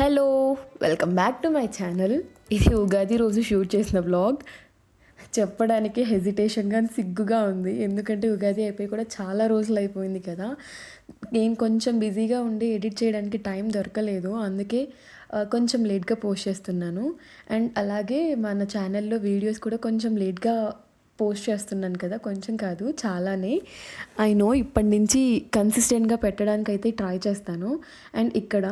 Hello, welcome back to my channel. ఇది ఉగాది రోజు shoot చేసిన వ్లాగ్. చెప్పడానికి హెజిటేషన్గా సిగ్గుగా ఉంది, ఎందుకంటే ఉగాది అయిపోయి కూడా చాలా రోజులు అయిపోయింది కదా. నేను కొంచెం బిజీగా ఉండి ఎడిట్ చేయడానికి టైం దొరకలేదు, అందుకే కొంచెం లేట్గా పోస్ట్ చేస్తున్నాను. అండ్ అలాగే మన ఛానల్లో వీడియోస్ కూడా కొంచెం లేట్గా పోస్ట్ చేస్తున్నాను కదా, కొంచెం కాదు చాలానే. ఐ నో ఇప్పటి నుంచి కన్సిస్టెంట్గా పెట్టడానికి అయితే ట్రై చేస్తాను. అండ్ ఇక్కడ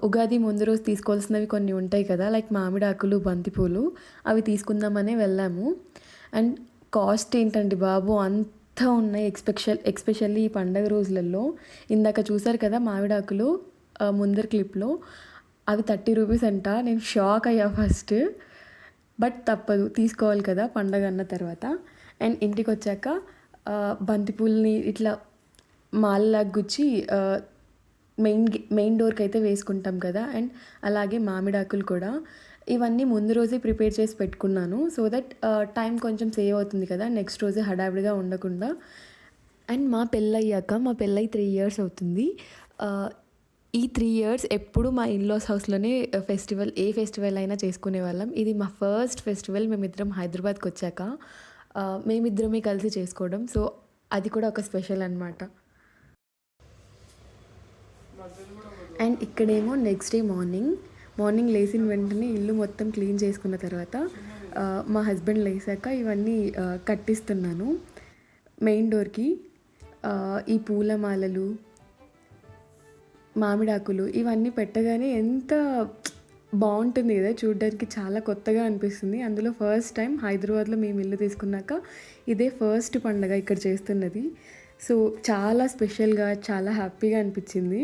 ఉగాది ముందు రోజు తీసుకోవాల్సినవి కొన్ని ఉంటాయి కదా, లైక్ మామిడాకులు, బంతిపూలు, అవి తీసుకుందామనే వెళ్ళాము. అండ్ కాస్ట్ ఏంటండి బాబు, అంతా ఉన్నాయి. ఎక్స్పెషల్లీ ఈ పండగ రోజులలో. ఇందాక చూసారు కదా మామిడాకులు, ముందర క్లిప్లో, అవి 30 రూపీస్ అంట. నేను షాక్ అయ్యా ఫస్ట్, బట్ తప్పదు, తీసుకోవాలి కదా పండగ అన్న తర్వాత. అండ్ ఇంటికి వచ్చాక బంతిపూలని ఇట్లా మాలలాగా గుచ్చి మెయిన్ డోర్కి అయితే వేసుకుంటాం కదా. అండ్ అలాగే మామిడాకులు కూడా, ఇవన్నీ ముందు రోజే ప్రిపేర్ చేసి పెట్టుకున్నాను, సో దట్ టైం కొంచెం సేవ్ అవుతుంది కదా, నెక్స్ట్ రోజే హడావిడిగా ఉండకుండా. అండ్ మా పెళ్ళై 3 ఇయర్స్ అవుతుంది. ఈ 3 ఇయర్స్ ఎప్పుడు మా ఇన్లాస్ హౌస్లోనే ఫెస్టివల్ అయినా చేసుకునే వాళ్ళం. ఇది మా ఫస్ట్ ఫెస్టివల్ మేమిద్దరం హైదరాబాద్కి వచ్చాక మేమిద్దరమే కలిసి చేసుకోవడం, సో అది కూడా ఒక స్పెషల్ అనమాట. అండ్ ఇక్కడేమో నెక్స్ట్ డే మార్నింగ్ లేచిన వెంటనే ఇల్లు మొత్తం క్లీన్ చేసుకున్న తర్వాత మా హస్బెండ్ లేసాక ఇవన్నీ కట్టిస్తున్నాను మెయిన్ డోర్కి. ఈ పూలమాలలు, మామిడాకులు ఇవన్నీ పెట్టగానే ఎంత బాగుంటుంది కదా, చూడడానికి చాలా కొత్తగా అనిపిస్తుంది. అందులో ఫస్ట్ టైం హైదరాబాద్లో మేము ఇల్లు తీసుకున్నాక ఇదే ఫస్ట్ పండగ ఇక్కడ చేస్తున్నది, సో చాలా స్పెషల్గా, చాలా హ్యాపీగా అనిపించింది.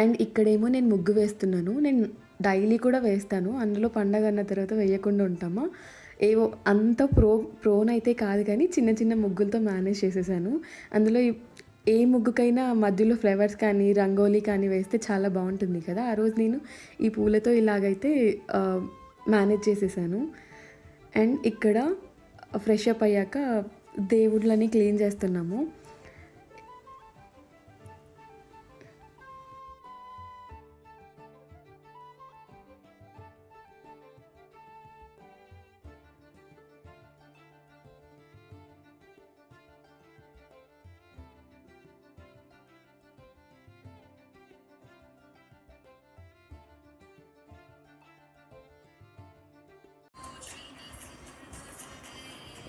అండ్ ఇక్కడేమో నేను ముగ్గు వేస్తున్నాను. నేను డైలీ కూడా వేస్తాను, అందులో పండగ అన్న తర్వాత వేయకుండా ఉంటామా. ఏవో అంత ప్రోనైతే కాదు, కానీ చిన్న చిన్న ముగ్గులతో మేనేజ్ చేసేసాను. అందులో ఏ ముగ్గుకైనా మధ్యలో ఫ్లవర్స్ కానీ రంగోలీ కానీ వేస్తే చాలా బాగుంటుంది కదా. ఆ రోజు నేను ఈ పూలతో ఇలాగైతే మేనేజ్ చేసేసాను. అండ్ ఇక్కడ ఫ్రెష్ అప్ అయ్యాక దేవుళ్ళని క్లీన్ చేస్తున్నాము.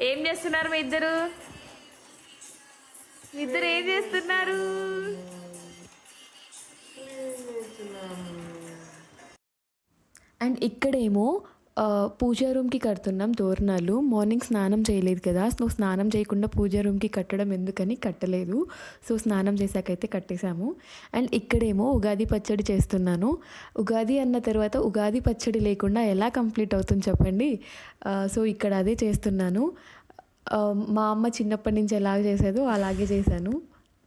ఏం చేస్తున్నారు మీ ఇద్దరు ఏం చేస్తున్నారు? అండ్ ఇక్కడేమో పూజా రూమ్కి కడుతున్నాం తోరణాలు. మార్నింగ్ స్నానం చేయలేదు కదా, సో స్నానం చేయకుండా పూజా రూమ్కి కట్టడం ఎందుకని కట్టలేదు, సో స్నానం చేశాకైతే కట్టేశాము. అండ్ ఇక్కడేమో ఉగాది పచ్చడి చేస్తున్నాను. ఉగాది అన్న తర్వాత ఉగాది పచ్చడి లేకుండా ఎలా కంప్లీట్ అవుతుంది చెప్పండి. సో ఇక్కడ అదే చేస్తున్నాను. మా అమ్మ చిన్నప్పటి నుంచి ఎలా చేసేదో అలాగే చేశాను.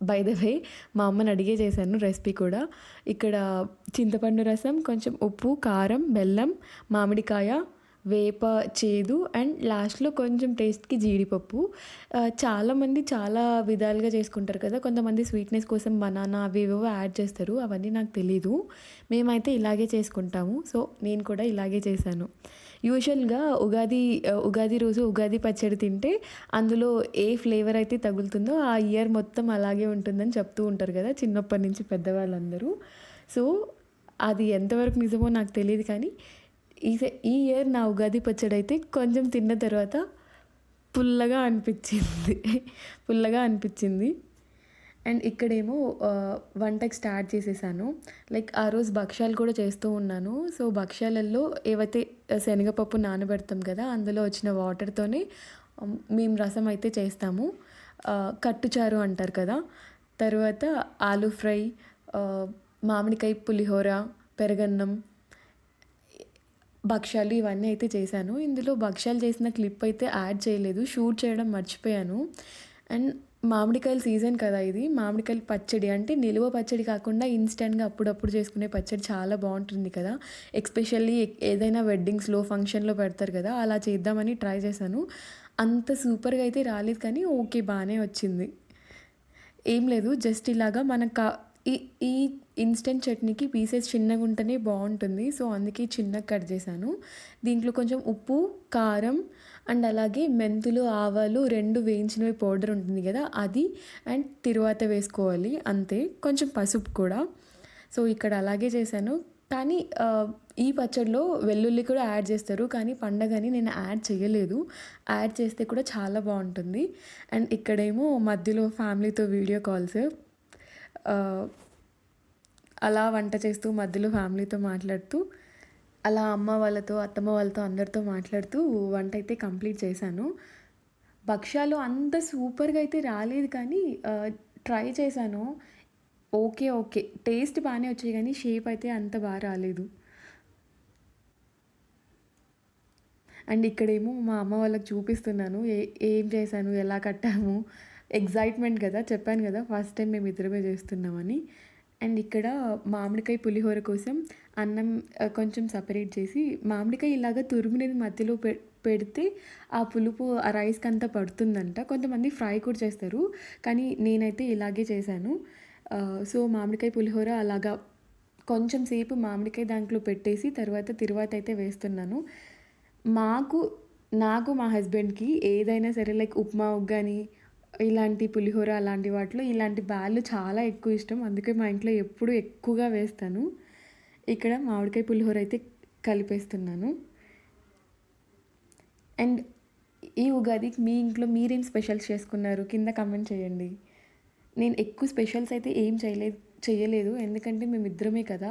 బై ద వే, మా అమ్మని అడిగే చేశాను రెసిపీ కూడా. ఇక్కడ చింతపండు రసం, కొంచెం ఉప్పు, కారం, బెల్లం, మామిడికాయ, వేప చేదు, అండ్ లాస్ట్లో కొంచెం టేస్ట్కి జీడిపప్పు. చాలామంది చాలా విధాలుగా చేసుకుంటారు కదా, కొంతమంది స్వీట్నెస్ కోసం బనానా అవి ఏవో యాడ్ చేస్తారు, అవన్నీ నాకు తెలీదు. మేమైతే ఇలాగే చేసుకుంటాము, సో నేను కూడా ఇలాగే చేశాను. యూజువల్గా ఉగాది రోజు ఉగాది పచ్చడి తింటే అందులో ఏ ఫ్లేవర్ అయితే తగులుతుందో ఆ ఇయర్ మొత్తం అలాగే ఉంటుందని చెప్తూ ఉంటారు కదా చిన్నప్పటి నుంచి పెద్దవాళ్ళందరూ. సో అది ఎంతవరకు నిజమో నాకు తెలియదు, కానీ ఈ ఇయర్ నా ఉగాది పచ్చడి అయితే కొంచెం తిన్న తర్వాత పుల్లగా అనిపించింది. అండ్ ఇక్కడేమో వంటకి స్టార్ట్ చేసేసాను. లైక్ ఆ రోజు భక్ష్యాలు కూడా చేస్తూ ఉన్నాను. సో భక్ష్యాలలో ఏవైతే శనగపప్పు నానబెడతాం కదా, అందులో వచ్చిన వాటర్తోనే మేము రసం అయితే చేస్తాము. కట్టుచారు అంటారు కదా. తర్వాత ఆలూ ఫ్రై, మామిడికాయ పులిహోర, పెరగన్నం, భక్ష్యాలు ఇవన్నీ అయితే చేశాను. ఇందులో భక్ష్యాలు చేసిన క్లిప్ అయితే యాడ్ చేయలేదు, షూట్ చేయడం మర్చిపోయాను. అండ్ మామిడికాయల సీజన్ కదా ఇది. మామిడికాయల పచ్చడి అంటే నిలువ పచ్చడి కాకుండా ఇన్‌స్టాంట్‌గా అప్పుడప్పుడు చేసుకునే పచ్చడి చాలా బావుంటుంది కదా! ఎస్పెషల్లీ ఏదైనా వెడ్డింగ్స్‌లో, ఫంక్షన్‌లో పెడతారు కదా! అలా చేద్దామని ట్రై చేశాను. అంత సూపర్‌గా అయితే రాలేదు కానీ ఓకే. బానే వచ్చింది. ఏం లేదు. జస్ట్ ఇలాగా మనకు ఈ ఈ ఇన్‌స్టంట్ చట్నీకి పీసెస్ చిన్నగుంటేనే బావుంటుంది. సో, అందుకే చిన్నగా కట్ చేశాను. దీంట్లో కొంచెం ఉప్పు, కారం అండ్ అలాగే మెంతులు, ఆవాలు 2 వేయించినవి పౌడర్ ఉంటుంది కదా! అది అండ్ తిరువాత వేసుకోవాలి అంతే. కొంచెం పసుపు కూడా. సో, ఇక్కడ అలాగే చేశాను. కానీ ఈ పచ్చడిలో వెల్లుల్లి కూడా యాడ్ చేస్తారు. కానీ పండగని నేను యాడ్ చేయలేదు. యాడ్ చేస్తే కూడా చాలా బావుంటుంది. అండ్ ఇక్కడేమో మధ్యలో ఫ్యామిలీతో వీడియో కాల్స్. అలా వంట చేస్తూ మధ్యలో ఫ్యామిలీతో మాట్లాడుతూ అలా అమ్మ వాళ్ళతో, అత్తమ్మ వాళ్ళతో అందరితో మాట్లాడుతూ వంట అయితే కంప్లీట్ చేశాను. భక్షాలు అంత సూపర్‌గా అయితే రాలేదు కానీ ట్రై చేశాను. ఓకే. ఓకే. టేస్ట్ బానే వచ్చాయి కానీ షేప్ అయితే అంత బా రాలేదు. అండ్ ఇక్కడేమో మా అమ్మ వాళ్ళకి చూపిస్తున్నాను. ఏం చేశాను, ఎలా కట్టాము. ఎక్సైట్‌మెంట్ కదా! చెప్పాను కదా! ఫస్ట్ టైం మేమిద్దరమే చేస్తున్నామని. అండ్ ఇక్కడ మామిడికాయ పులిహోర కోసం అన్నం కొంచెం సెపరేట్ చేసి మామిడికాయ ఇలాగ తురిమినది మధ్యలో పెడితే ఆ పులుపు ఆ రైస్‌కంతా పడుతుందంట. కొంతమంది ఫ్రై కూడా చేస్తారు. కానీ నేనైతే ఇలాగే చేశాను. సో, మామిడికాయ పులిహోర అలాగా కొంచెం సేపు మామిడికాయ దాంట్లో పెట్టేసి తిరువాత అయితే వేస్తున్నాను. మాకు నాకు మా హస్బెండ్‌కి ఏదైనా సరే లైక్ ఉప్మా, ఉగ్గాని ఇలాంటి పులిహోర అలాంటి వాటిలో ఇలాంటి బ్యాళ్ళు చాలా ఎక్కువ ఇష్టం. అందుకే మా ఇంట్లో ఎప్పుడూ ఎక్కువగా వేస్తాను. ఇక్కడ మామిడికాయ పులిహోర అయితే కలిపేస్తున్నాను. అండ్ ఈ ఉగాదికి మీ ఇంట్లో మీరేం స్పెషల్స్ చేసుకున్నారు? కింద కామెంట్ చేయండి. నేను ఎక్కువ స్పెషల్స్ అయితే ఏం చేయలేదు. ఎందుకంటే మేమిద్దరమే కదా!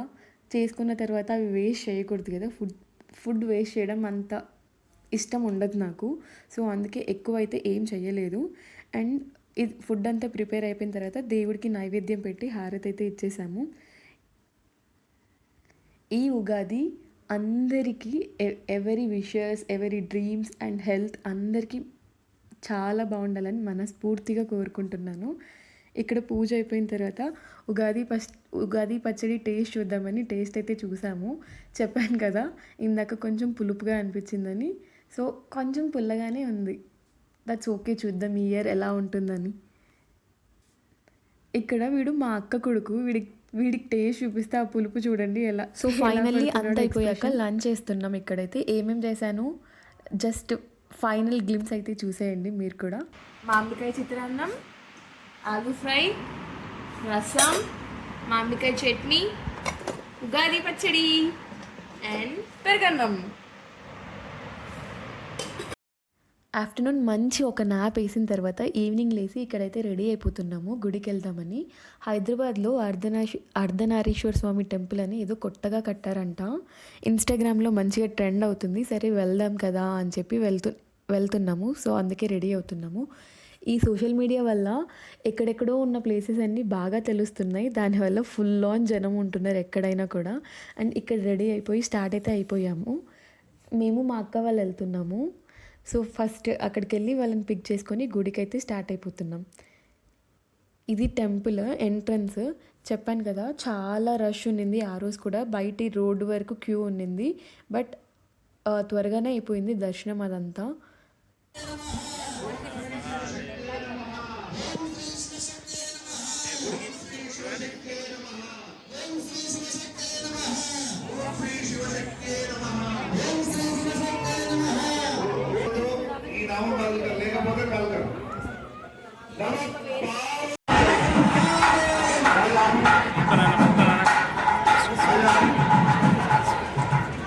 చేసుకున్న తర్వాత అవి వేస్ట్ చేయకూడదు కదా! ఫుడ్ వేస్ట్ చేయడం అంత ఇష్టం ఉండదు నాకు. సో, అందుకే ఎక్కువైతే ఏం చేయలేదు. అండ్ ఇది ఫుడ్ అంతా ప్రిపేర్ అయిపోయిన తర్వాత దేవుడికి నైవేద్యం పెట్టి హారతి అయితే ఇచ్చేసాము. ఈ ఉగాది అందరికీ ఎవరి విషెస్, ఎవరి డ్రీమ్స్ అండ్ హెల్త్ అందరికీ చాలా బాగుండాలని మనస్ఫూర్తిగా కోరుకుంటున్నాను. ఇక్కడ పూజ అయిపోయిన తర్వాత ఉగాది పచ్చడి టేస్ట్ చూద్దామని టేస్ట్ అయితే చూసాము. చెప్పాను కదా! ఇందాక కొంచెం పులుపుగా అనిపించిందని. సో, కొంచెం పుల్లగానే ఉంది. That's okay. చూద్దాం ఈ ఇయర్ ఎలా ఉంటుందని. ఇక్కడ వీడు మా అక్క కొడుకు. వీడికి టేస్ట్ చూపిస్తే ఆ పులుపు చూడండి ఎలా. సో, ఫైనల్లీ అంత అయిపోయాక లంచ్ చేస్తున్నాం. ఇక్కడైతే ఏమేం చేశాను జస్ట్ ఫైనల్ గ్లిమ్స్ అయితే చూసేయండి మీరు కూడా. మామిడికాయ చిత్రాన్నం, ఆలు ఫ్రై, రసం, మామిడికాయ చట్నీ, ఉగాది పచ్చడి అండ్ పెరుగన్నం. ఆఫ్టర్నూన్ మంచి ఒక నాప్ వేసిన తర్వాత ఈవినింగ్ లేసి ఇక్కడైతే రెడీ అయిపోతున్నాము గుడికి వెళ్దామని. హైదరాబాద్లో అర్ధనారీశ్వర స్వామి టెంపుల్ అని ఏదో కొత్తగా కట్టారంట. ఇన్స్టాగ్రామ్లో మంచిగా ట్రెండ్ అవుతుంది. సరే వెళ్దాం కదా అని చెప్పి వెళ్తున్నాము. సో, అందుకే రెడీ అవుతున్నాము. ఈ సోషల్ మీడియా వల్ల ఎక్కడెక్కడో ఉన్న ప్లేసెస్ అన్నీ బాగా తెలుస్తున్నాయి. దానివల్ల ఫుల్ ఆన్ జనం ఉంటున్నారు ఎక్కడైనా కూడా. అండ్ ఇక్కడ రెడీ అయిపోయి స్టార్ట్ అయితే అయిపోయాము. మేము మా అక్క వాళ్ళు వెళ్తున్నాము. సో, ఫస్ట్ అక్కడికి వెళ్ళి వాళ్ళని పిక్ చేసుకొని గుడికి అయితే స్టార్ట్ అయిపోతున్నాం. ఇది టెంపుల్ ఎంట్రన్స్. చెప్పాను కదా చాలా రష్ ఉన్నింది ఆ రోజు కూడా. బయటి రోడ్డు వరకు క్యూ ఉన్నింది. బట్ త్వరగానే అయిపోయింది దర్శనం అదంతా.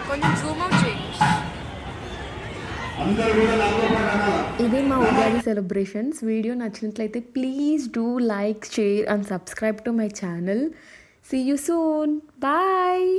కొంచెం జూమ్ అవుట్ చేయి. ఇదే మా ఉగాది సెలబ్రేషన్స్. వీడియో నచ్చినట్లయితే please do like, share and subscribe to my channel. See you soon. Bye.